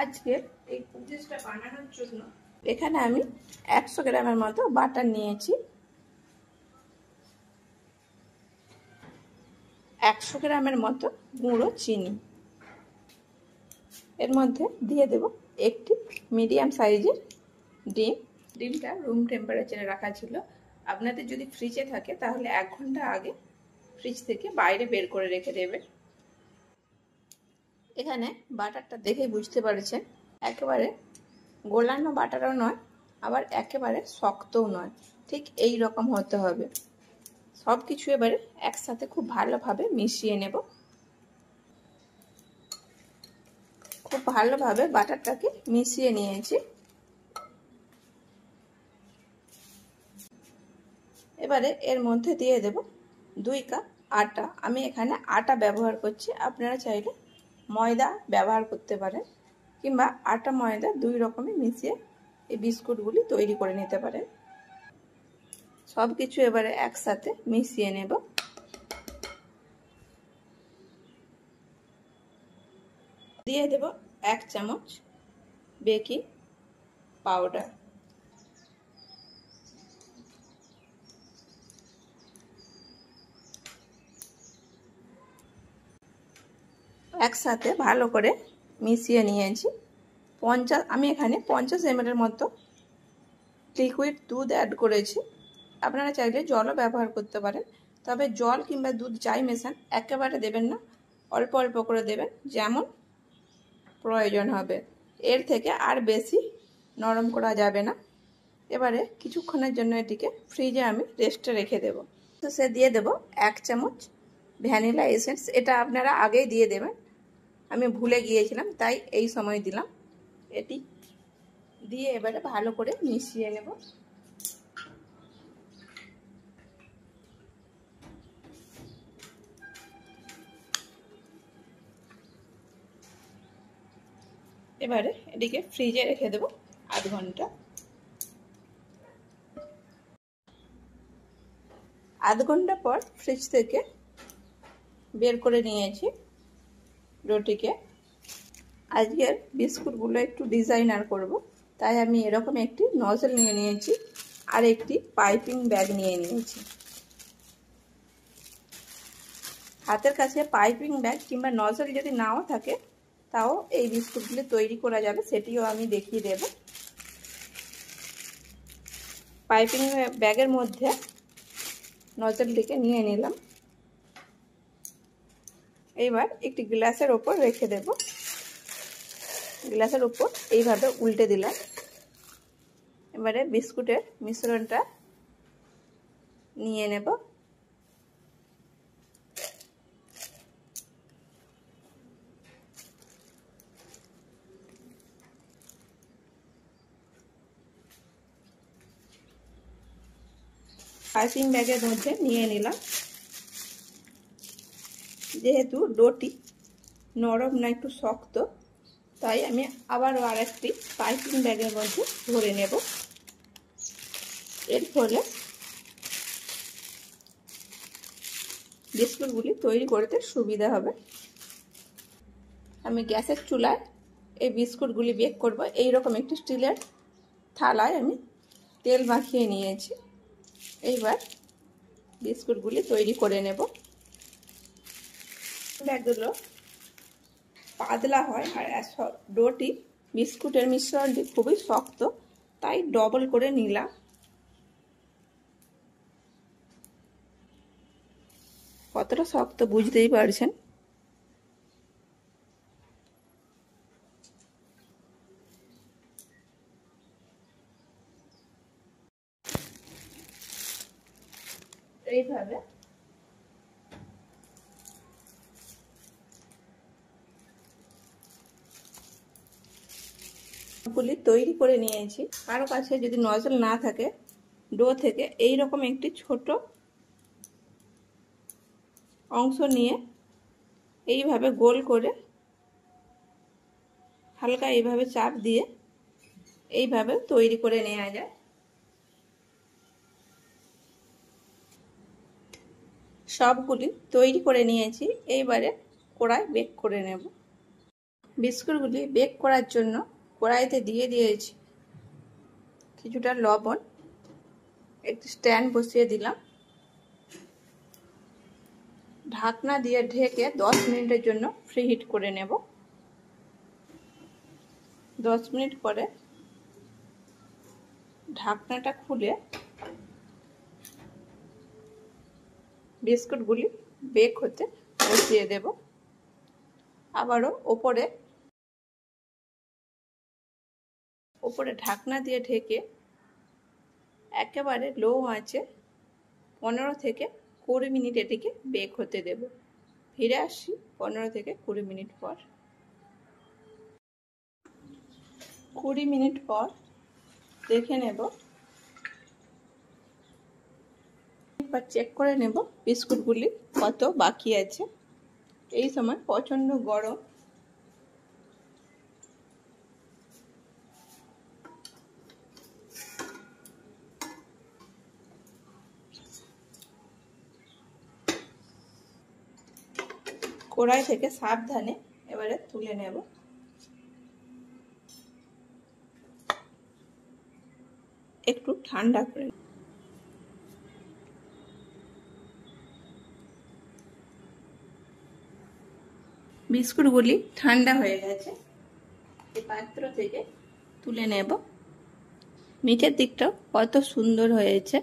আজকের এই কুকিজটা বানানোর জন্য এখানে আমি 100 গ্রামের মতো বাটার নিয়েছি। 100 গ্রামের মতো গুঁড়ো চিনি, এর মধ্যে দিয়ে দেব একটি মিডিয়াম সাইজের ডিম। ডিমটা রুম টেম্পারেচারে রাখা ছিল। আপনাদের যদি ফ্রিজে থাকে তাহলে 1 ঘন্টা আগে ফ্রিজ থেকে বাইরে বের করে রেখে দেবেন। এখানে বাটারটা দেখেই বুঝতে পারছেন একেবারে গোলানো বাটারও নয়, আবার একেবারে শক্তও নয়, ঠিক এই রকম হতে হবে। সব কিছু এবারে একসাথে খুব ভালোভাবে মিশিয়ে নেব। খুব ভালোভাবে বাটারটাকে মিশিয়ে নিয়েছি। এবারে এর মধ্যে দিয়ে দেব 2 কাপ আটা। আমি এখানে আটা ব্যবহার করছি, আপনারা চাইলে ময়দা ব্যবহার করতে পারেন, কিংবা আটা ময়দা 2 রকমই মিশিয়ে এই বিস্কুটগুলি তৈরি করে নিতে পারেন। সব কিছু এবারে একসাথে মিশিয়ে নেব। দিয়ে দেব 1 চামচ বেকিং পাউডার। একসাথে ভালো করে মিশিয়ে নিয়েছি। আমি এখানে 50 ml মতো লিকুইড দুধ অ্যাড করেছি। আপনারা চাইলে জলও ব্যবহার করতে পারেন, তবে জল কিংবা দুধ যাই মেশান একেবারে দেবেন না, অল্প অল্প করে দেবেন, যেমন প্রয়োজন হবে। এর থেকে আর বেশি নরম করা যাবে না। এবারে কিছুক্ষণের জন্য এটিকে ফ্রিজে আমি রেস্টে রেখে দেব। তো সে দিয়ে দেব 1 চামচ ভ্যানিলা এসেন্স। এটা আপনারা আগেই দিয়ে দেবেন, আমি ভুলে গিয়েছিলাম তাই এই সময় দিলাম। এটি দিয়ে এবারে ভালো করে মিশিয়ে নেব। এবারে এটিকে ফ্রিজে রেখে দেব আধ ঘন্টা। আধ ঘন্টা পর ফ্রিজ থেকে বের করে নিয়েছি রুটিকে। আজকের বিস্কুটগুলো একটু ডিজাইনার করব, তাই আমি এরকম একটি নজল নিয়ে নিয়েছি আর একটি পাইপিং ব্যাগ নিয়ে নিয়েছি। হাতের কাছে পাইপিং ব্যাগ কিংবা নজল যদি নাও থাকে তাও এই বিস্কুটগুলি তৈরি করা যাবে, সেটিও আমি দেখিয়ে দেব। পাইপিং ব্যাগের মধ্যে নজলটিকে নিয়ে নিলাম। এইবার একটি গ্লাসের ওপর রেখে দেব। গ্লাসের উপর এইভাবে উল্টে দিলাম। এবারে বিস্কুটের মিশ্রণটা নিয়ে নেব। পাইপিং ব্যাগের মধ্যে নিয়ে নিলাম। যেহেতু ডোটি নরম না একটু শক্ত, তাই আমি আবারও আরেকটি পাইপিং ব্যাগের মধ্যে ভরে নেব। এর ফলে বিস্কুটগুলি তৈরি করতে সুবিধা হবে। আমি গ্যাসের চুলায় এই বিস্কুটগুলি বেক করব। এইরকম একটি স্টিলের থালায় আমি তেল মাখিয়ে নিয়েছি। এইবার বিস্কুটগুলি তৈরি করে নেব। ব্যাগগুলো পাতলা হয় আর ডোটি বিস্কুটের মিশ্রণটি খুবই শক্ত, তাই ডবল করে নিলাম। কতটা শক্ত বুঝতেই পারছেন। এইভাবে গুলি তৈরি করে নিয়েছি। কারো কাছে যদি নজল না থাকে, ডো থেকে এই রকম একটি ছোট অংশ নিয়ে এইভাবে গোল করে হালকা এইভাবে চাপ দিয়ে এইভাবে তৈরি করে নেওয়া যায়। সবগুলি তৈরি করে নিয়েছি। এইবারে কড়াই বেক করে নেব। বিস্কুটগুলি বেক করার জন্য কড়াইতে দিয়ে দিয়েছি কিছুটা লবণ, একটি স্ট্যান্ড বসিয়ে দিলাম, ঢাকনা দিয়ে ঢেকে 10 মিনিটের জন্য প্রি হিট করে নেব। 10 মিনিট পরে ঢাকনাটা খুলে বিস্কুটগুলি বেক হতে বসিয়ে দেব। আবারও ওপরে ঢাকনা দিয়ে ঢেকে একেবারে লো আঁচে 15 থেকে 20 মিনিট এটিকে বেক হতে দেব। ফিরে আসি 15 থেকে 20 মিনিট পর। 20 মিনিট পর দেখে নেব, একবার চেক করে নেব বিস্কুটগুলি কত বাকি আছে। এই সময় প্রচণ্ড গরম, কড়াই থেকে সাবধানে এবারে তুলে নেব। একটু ঠান্ডা করে বিস্কুটগুলি ঠান্ডা হয়ে গেছে, এই পাত্র থেকে তুলে নেব। নিচের দিকটাও কত সুন্দর হয়েছে,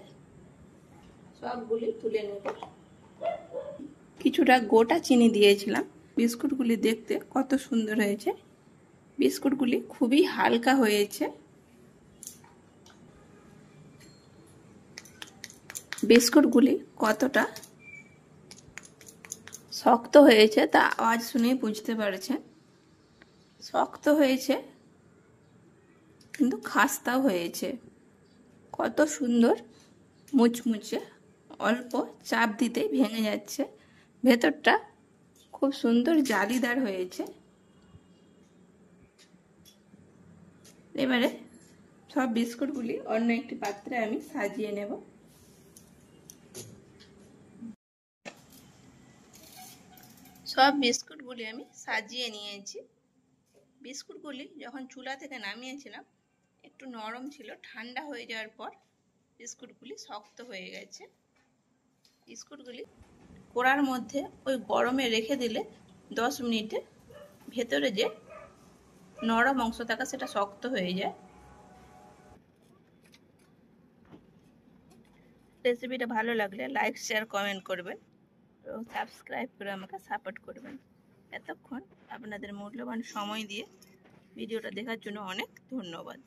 সবগুলি তুলে নেব। কিছুটা গোটা চিনি দিয়েছিলাম, বিস্কুটগুলি দেখতে কত সুন্দর হয়েছে। বিস্কুটগুলি খুবই হালকা হয়েছে। বিস্কুটগুলি কতটা শক্ত হয়েছে তা আওয়াজ শুনেই বুঝতে পারছেন। শক্ত হয়েছে কিন্তু খাস্তাও হয়েছে। কত সুন্দর মুচমুচে, অল্প চাপ দিতেই ভেঙে যাচ্ছে। ভেতরটা খুব সুন্দর জালিদার হয়েছে। এবারে সব বিস্কুটগুলি অন্য একটি পাত্রে আমি সাজিয়ে নেব। সব বিস্কুটগুলি আমি সাজিয়ে নিয়েছি। বিস্কুটগুলি যখন চুলা থেকে নামিয়েছিলাম একটু নরম ছিল, ঠান্ডা হয়ে যাওয়ার পর বিস্কুটগুলি শক্ত হয়ে গেছে। বিস্কুটগুলি কড়ার মধ্যে ওই গরমে রেখে দিলে 10 মিনিটে ভেতরে যে নরম অংশ থাকে সেটা শক্ত হয়ে যায়। রেসিপিটা ভালো লাগলে লাইক, শেয়ার, কমেন্ট করবেন এবং সাবস্ক্রাইব করে আমাকে সাপোর্ট করবেন। এতক্ষণ আপনাদের মূল্যবান সময় দিয়ে ভিডিওটা দেখার জন্য অনেক ধন্যবাদ।